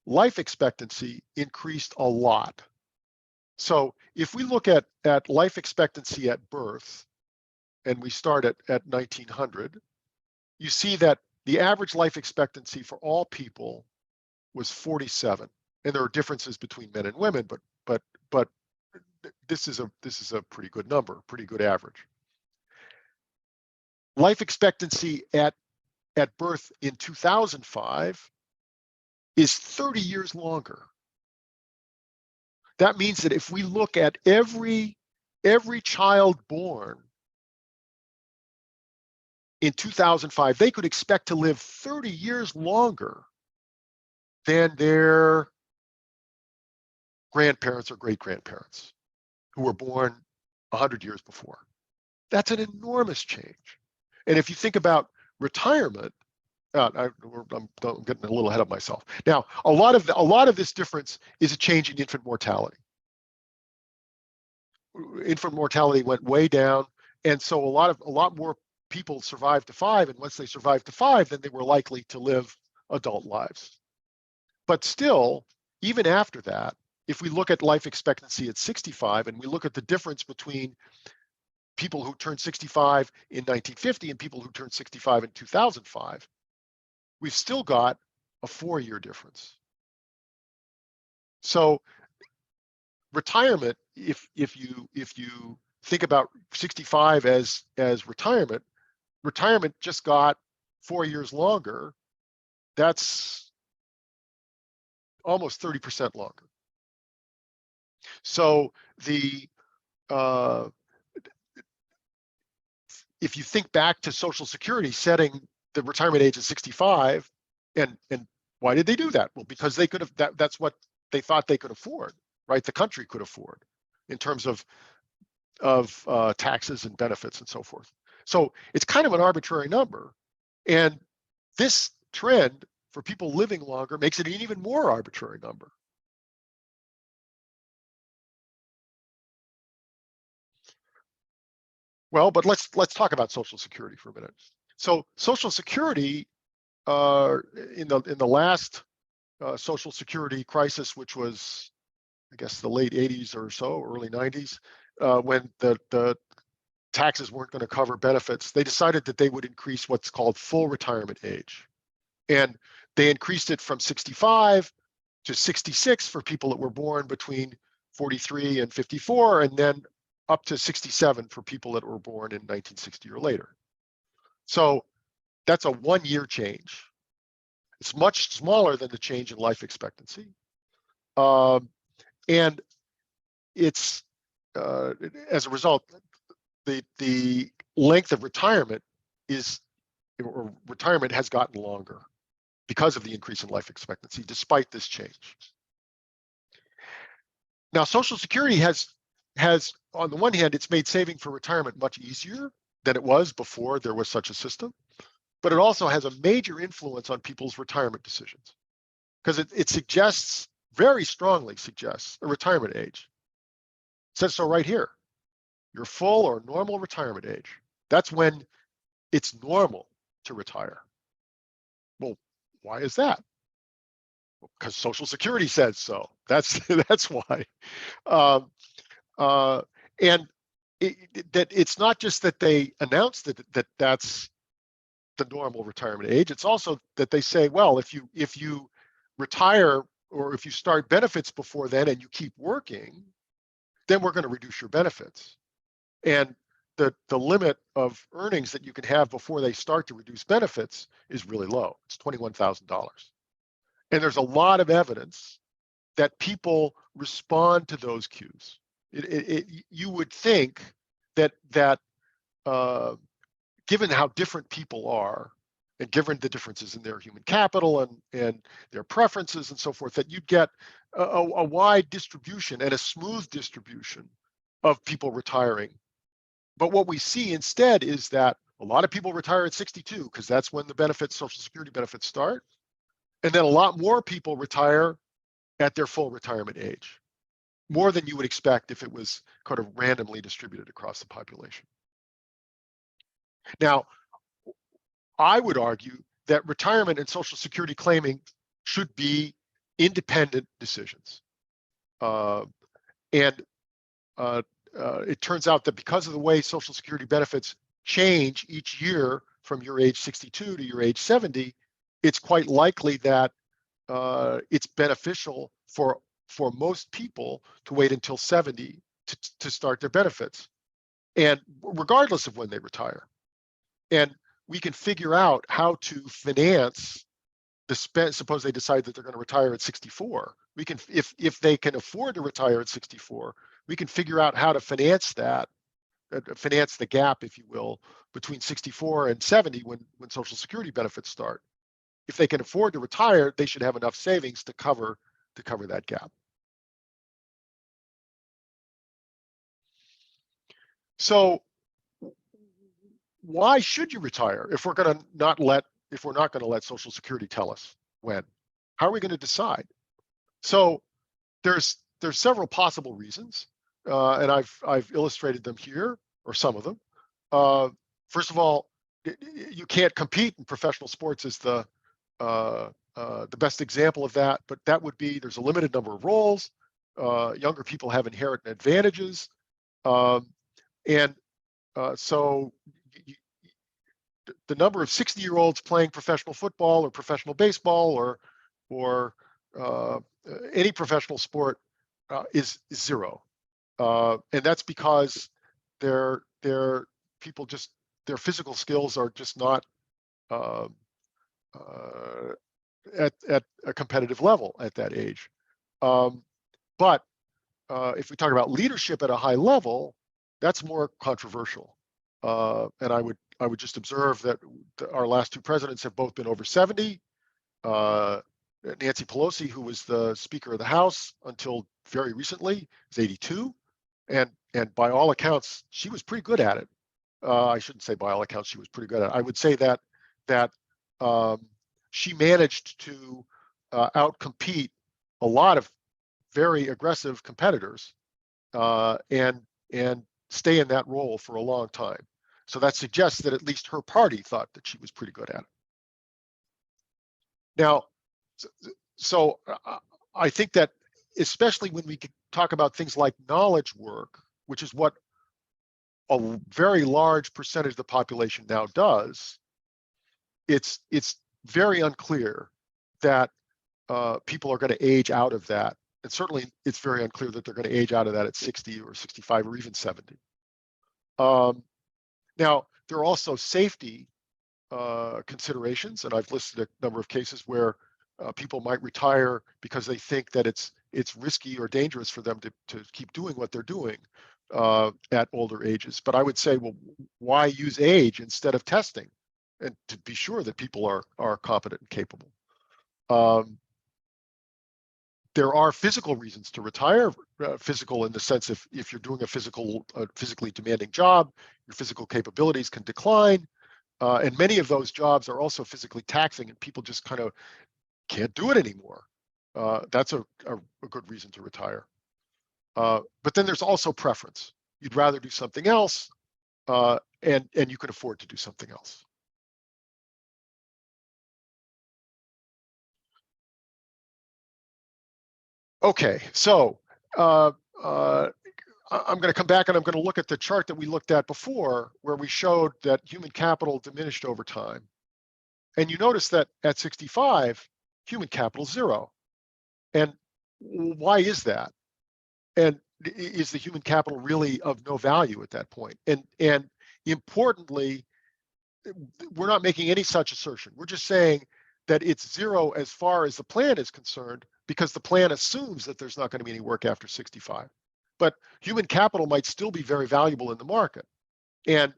[SPEAKER 2] Life expectancy increased a lot. So if we look at life expectancy at birth, and we start at 1900, you see that the average life expectancy for all people was 47. And there are differences between men and women, but this is a pretty good number, pretty good average. Life expectancy at birth in 2005 is 30 years longer. That means that if we look at every child born in 2005, they could expect to live 30 years longer than their grandparents or great-grandparents who were born 100 years before. That's an enormous change. And if you think about retirement, I'm getting a little ahead of myself. Now, a lot of this difference is a change in infant mortality. Infant mortality went way down, and so a lot more people survived to 5, and once they survived to 5, then they were likely to live adult lives. But still, even after that, if we look at life expectancy at 65, and we look at the difference between people who turned 65 in 1950 and people who turned 65 in 2005, we've still got a 4-year difference. So retirement, if you think about 65 as retirement just got 4 years longer. That's almost 30% longer. So if you think back to Social Security setting the retirement age at 65, and why did they do that? Well, because they could have, that's what they thought they could afford, right? The country could afford in terms of taxes and benefits and so forth. So it's kind of an arbitrary number. And this trend for people living longer makes it an even more arbitrary number. Well, but let's talk about Social Security for a minute. So Social Security, in the last Social Security crisis, which was, I guess, the late 80s or so, early 90s, when the taxes weren't going to cover benefits, they decided that they would increase what's called full retirement age. And they increased it from 65 to 66 for people that were born between 43 and 54, and then up to 67 for people that were born in 1960 or later. So that's a 1-year change. It's much smaller than the change in life expectancy. And it's, as a result, the length of retirement has gotten longer because of the increase in life expectancy, despite this change. Now, Social Security has, on the one hand, it's made saving for retirement much easier than it was before there was such a system, but it also has a major influence on people's retirement decisions, because it suggests, very strongly suggests, a retirement age. It says so right here, your full or normal retirement age. That's when it's normal to retire. Well, why is that? Because Social Security says so. That's why. And it's not just that they announced that that's the normal retirement age. It's also that they say, well, if you retire or if you start benefits before then and you keep working, then we're going to reduce your benefits. And the limit of earnings that you can have before they start to reduce benefits is really low. It's $21,000. And there's a lot of evidence that people respond to those cues. You would think that given how different people are, and given the differences in their human capital and their preferences and so forth, that you'd get a wide distribution and a smooth distribution of people retiring. But what we see instead is that a lot of people retire at 62 because that's when the benefits, Social Security benefits, start. And then a lot more people retire at their full retirement age, more than you would expect if it was kind of randomly distributed across the population. Now, I would argue that retirement and Social Security claiming should be independent decisions. It turns out that because of the way Social Security benefits change each year from your age 62 to your age 70, it's quite likely that it's beneficial for most people to wait until 70 to start their benefits, and regardless of when they retire. And we can figure out how to finance the spend. Suppose they decide that they're going to retire at 64. We can, if they can afford to retire at 64, we can figure out how to finance that, finance the gap, if you will, between 64 and 70 when Social Security benefits start. If they can afford to retire, they should have enough savings to cover that gap. So why should you retire if we're not going to let Social Security tell us when? How are we going to decide? So there's several possible reasons, and I've illustrated them here, or some of them. First of all, you can't compete in professional sports is the best example of that, but that would be there's a limited number of roles. Younger people have inherent advantages, and so the number of 60-year-olds playing professional football or professional baseball or any professional sport is zero, and that's because their physical skills are just not at a competitive level at that age. But if we talk about leadership at a high level, that's more controversial. And I would just observe that our last two presidents have both been over 70. Nancy Pelosi, who was the Speaker of the House until very recently, is 82, and by all accounts, she was pretty good at it. I shouldn't say by all accounts she was pretty good at it. I would say that she managed to outcompete a lot of very aggressive competitors and stay in that role for a long time. So that suggests that at least her party thought that she was pretty good at it. Now, so I think that especially when we talk about things like knowledge work, which is what a very large percentage of the population now does, it's very unclear that people are going to age out of that. And certainly it's very unclear that they're going to age out of that at 60 or 65 or even 70. Now, there are also safety considerations, and I've listed a number of cases where people might retire because they think that it's risky or dangerous for them to keep doing what they're doing at older ages. But I would say, well, why use age instead of testing, and to be sure that people are competent and capable? There are physical reasons to retire, physical in the sense if you're doing a physically demanding job, your physical capabilities can decline. And many of those jobs are also physically taxing and people just kind of can't do it anymore. That's a good reason to retire. But then there's also preference. You'd rather do something else, and you can afford to do something else. Okay, so I'm going to come back and I'm going to look at the chart that we looked at before, where we showed that human capital diminished over time. And you notice that at 65, human capital is zero. And why is that? And is the human capital really of no value at that point? And importantly, we're not making any such assertion. We're just saying that it's zero as far as the plan is concerned, because the plan assumes that there's not going to be any work after 65. But human capital might still be very valuable in the market. And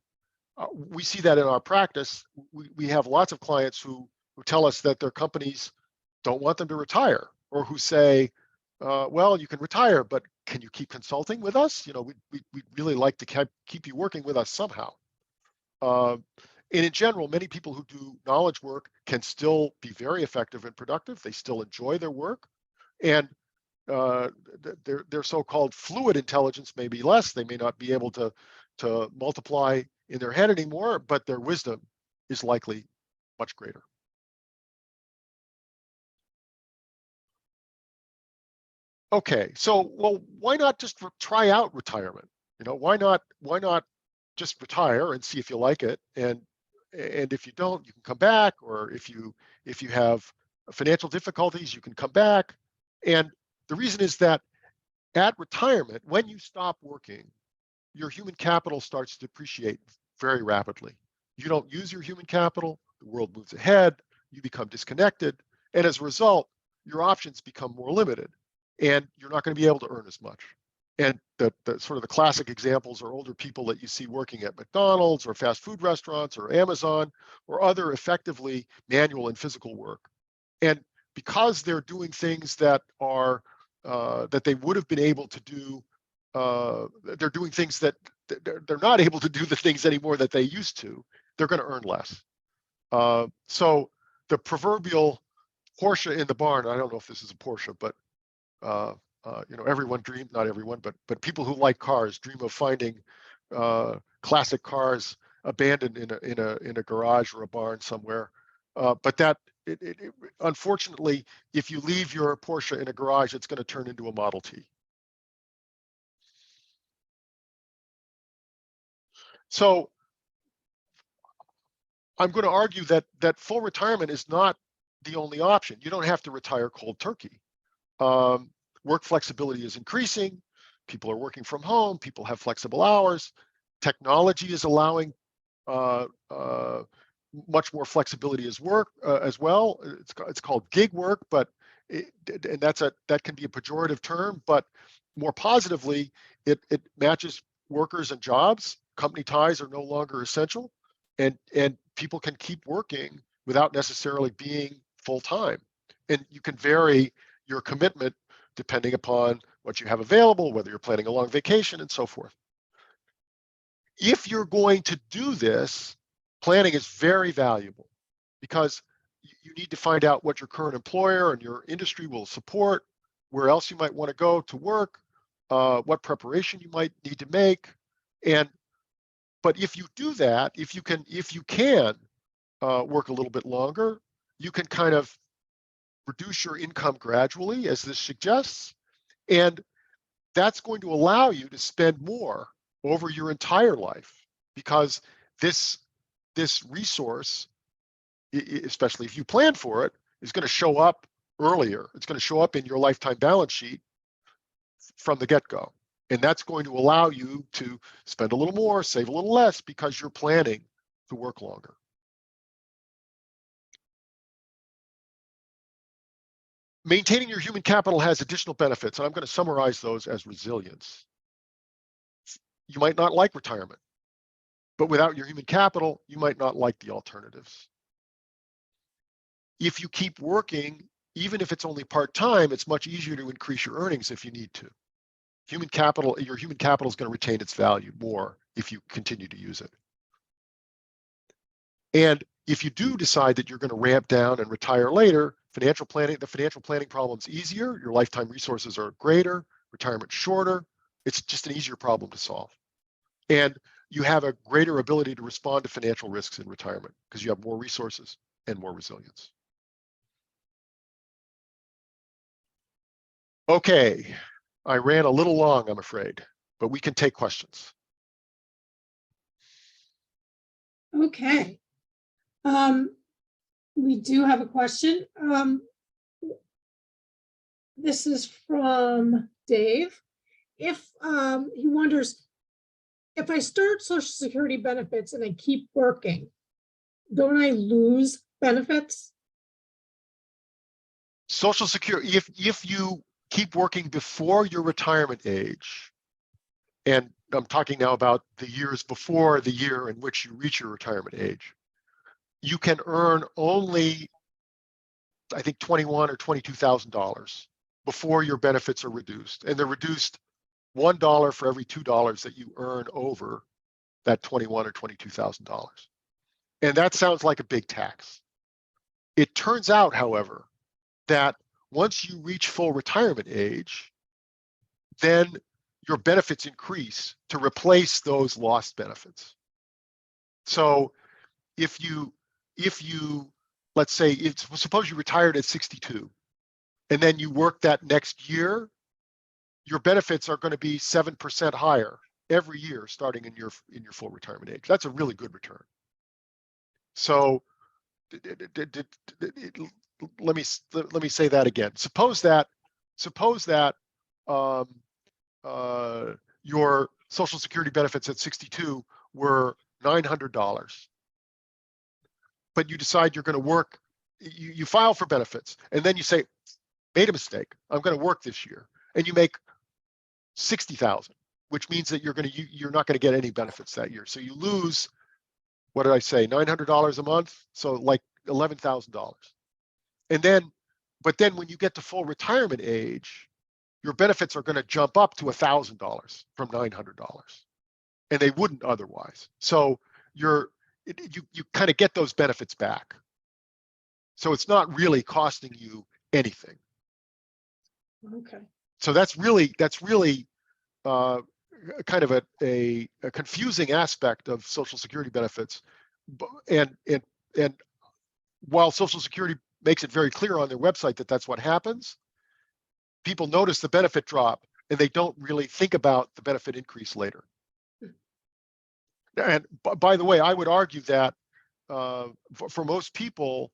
[SPEAKER 2] we see that in our practice. We have lots of clients who tell us that their companies don't want them to retire, or who say, well, you can retire, but can you keep consulting with us? You know, we'd really like to keep you working with us somehow. And in general, many people who do knowledge work can still be very effective and productive. They still enjoy their work. And their so-called fluid intelligence may be less. They may not be able to multiply in their head anymore, but their wisdom is likely much greater. Okay, so well, why not just try out retirement? You know, why not just retire and see if you like it, and if you don't, you can come back, or if you have financial difficulties, you can come back. And the reason is that at retirement, when you stop working, your human capital starts to depreciate very rapidly. You don't use your human capital, the world moves ahead, you become disconnected, and as a result, your options become more limited, and you're not going to be able to earn as much. And the sort of the classic examples are older people that you see working at McDonald's or fast food restaurants or Amazon or other effectively manual and physical work. And because they're doing things that are that they would have been able to do, they're doing things that they're not able to do the things anymore that they used to. They're going to earn less. So the proverbial Porsche in the barn. I don't know if this is a Porsche, but you know, everyone dreams, not everyone, but people who like cars dream of finding classic cars abandoned in a garage or a barn somewhere. But that unfortunately, if you leave your Porsche in a garage, it's going to turn into a Model T. So I'm going to argue that full retirement is not the only option. You don't have to retire cold turkey. Work flexibility is increasing. People are working from home. People have flexible hours. Technology is allowing much more flexibility as well. It's called gig work, but and that can be a pejorative term. But more positively, it matches workers and jobs. Company ties are no longer essential, and people can keep working without necessarily being full time. And you can vary your commitment depending upon what you have available, whether you're planning a long vacation and so forth. If you're going to do this, planning is very valuable because you need to find out what your current employer and your industry will support, where else you might want to go to work, what preparation you might need to make. But if you do that, if you can work a little bit longer, you can kind of reduce your income gradually, as this suggests, and that's going to allow you to spend more over your entire life, because this resource, especially if you plan for it, is going to show up earlier. It's going to show up in your lifetime balance sheet from the get-go. And that's going to allow you to spend a little more, save a little less, because you're planning to work longer. Maintaining your human capital has additional benefits, and I'm going to summarize those as resilience. You might not like retirement, but without your human capital, you might not like the alternatives. If you keep working, even if it's only part-time, it's much easier to increase your earnings if you need to. Your human capital is going to retain its value more if you continue to use it. And if you do decide that you're going to ramp down and retire later, the financial planning problem's easier, your lifetime resources are greater, retirement shorter. It's just an easier problem to solve. And you have a greater ability to respond to financial risks in retirement because you have more resources and more resilience. Okay, I ran a little long, I'm afraid, but we can take questions.
[SPEAKER 1] Okay. We do have a question. This is from Dave. If he wonders, if I start Social Security benefits and I keep working, don't I lose benefits?
[SPEAKER 2] Social Security, if you keep working before your retirement age, and I'm talking now about the years before the year in which you reach your retirement age, you can earn only, I think, $21,000 or $22,000 before your benefits are reduced, and they're reduced $1 for every $2 that you earn over that $21,000 or $22,000. And that sounds like a big tax. It turns out, however, that once you reach full retirement age, then your benefits increase to replace those lost benefits. So if you let's say, suppose you retired at 62 and then you work that next year, your benefits are going to be 7% higher every year starting in your full retirement age. That's a really good return. So let me say that again. Suppose that your Social Security benefits at 62 were $900, but you decide you're going to work. You file for benefits, and then you say, made a mistake. I'm going to work this year, and you make 60,000, which means that you're not going to get any benefits that year. So you lose, what did I say, $900 a month? So like $11,000. But then when you get to full retirement age, your benefits are going to jump up to $1,000 from $900, and they wouldn't otherwise. So you kind of get those benefits back. So it's not really costing you anything.
[SPEAKER 1] Okay.
[SPEAKER 2] So that's really kind of a confusing aspect of Social Security benefits, and while Social Security makes it very clear on their website that that's what happens, people notice the benefit drop and they don't really think about the benefit increase later. And by the way, I would argue that for most people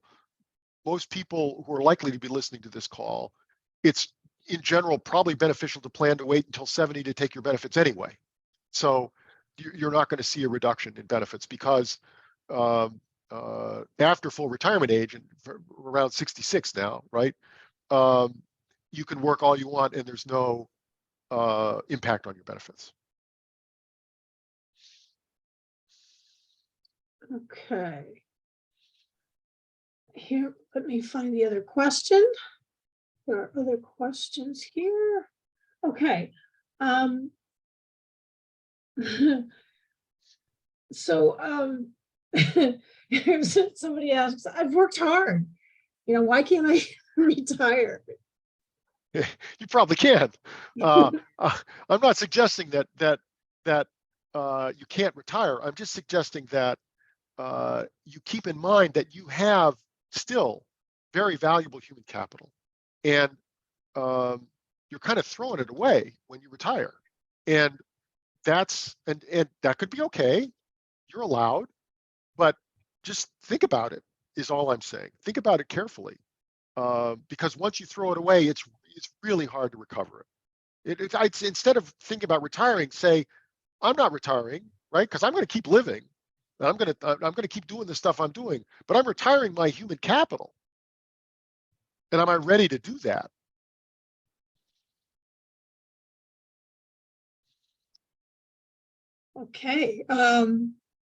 [SPEAKER 2] who are likely to be listening to this call, it's in general probably beneficial to plan to wait until 70 to take your benefits anyway. So you're not going to see a reduction in benefits because after full retirement age, and around 66 now, right? You can work all you want and there's no impact on your benefits.
[SPEAKER 1] Okay. Here, let me find the other question. There are other questions here. Okay. So somebody asks, I've worked hard. Why can't I retire?
[SPEAKER 2] You probably can. I'm not suggesting that you can't retire. I'm just suggesting that you keep in mind that you have still very valuable human capital, and you're kind of throwing it away when you retire, and that could be okay. You're allowed, but just think about it is all I'm saying. Think about it carefully, because once you throw it away, it's really hard to recover it. Instead of thinking about retiring, say, I'm not retiring, right? Because I'm going to keep living. I'm going to keep doing the stuff I'm doing, but I'm retiring my human capital. And am I ready to do that?
[SPEAKER 1] Okay.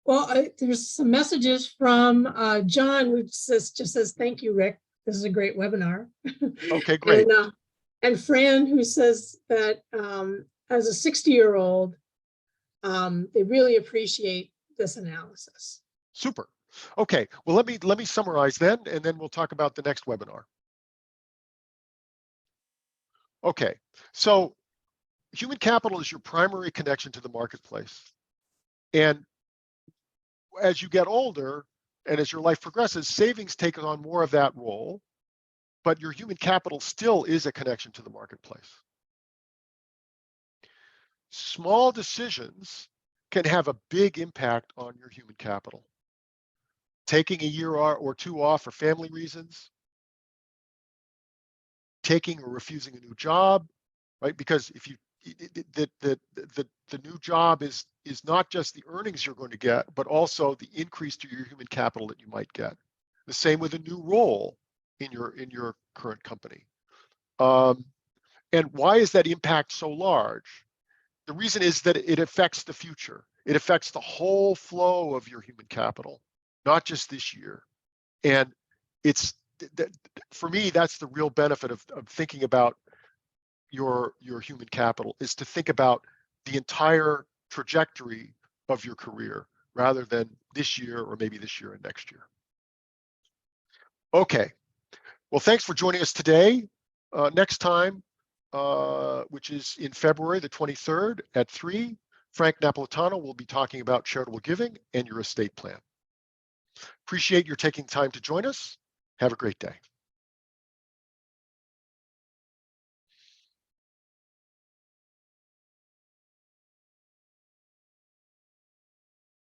[SPEAKER 1] Well, there's some messages from John, who just says, thank you, Rick. This is a great webinar.
[SPEAKER 2] Okay, great.
[SPEAKER 1] And Fran, who says that as a 60-year-old, they really appreciate this analysis.
[SPEAKER 2] Super. Okay, well, let me summarize then, and then we'll talk about the next webinar. Okay, so human capital is your primary connection to the marketplace. And as you get older and as your life progresses, savings take on more of that role, but your human capital still is a connection to the marketplace. Small decisions can have a big impact on your human capital. Taking a year or two off for family reasons, taking or refusing a new job, right? Because if you the new job is not just the earnings you're going to get, but also the increase to your human capital that you might get. The same with a new role in your current company. And why is that impact so large? The reason is that it affects the future. It affects the whole flow of your human capital, not just this year. And for me, that's the real benefit of thinking about your human capital, is to think about the entire trajectory of your career rather than this year or maybe this year and next year. Okay, well, thanks for joining us today. Next time, which is in February the 23rd at 3, Frank Napolitano will be talking about charitable giving and your estate plan. Appreciate your taking time to join us. Have a great day.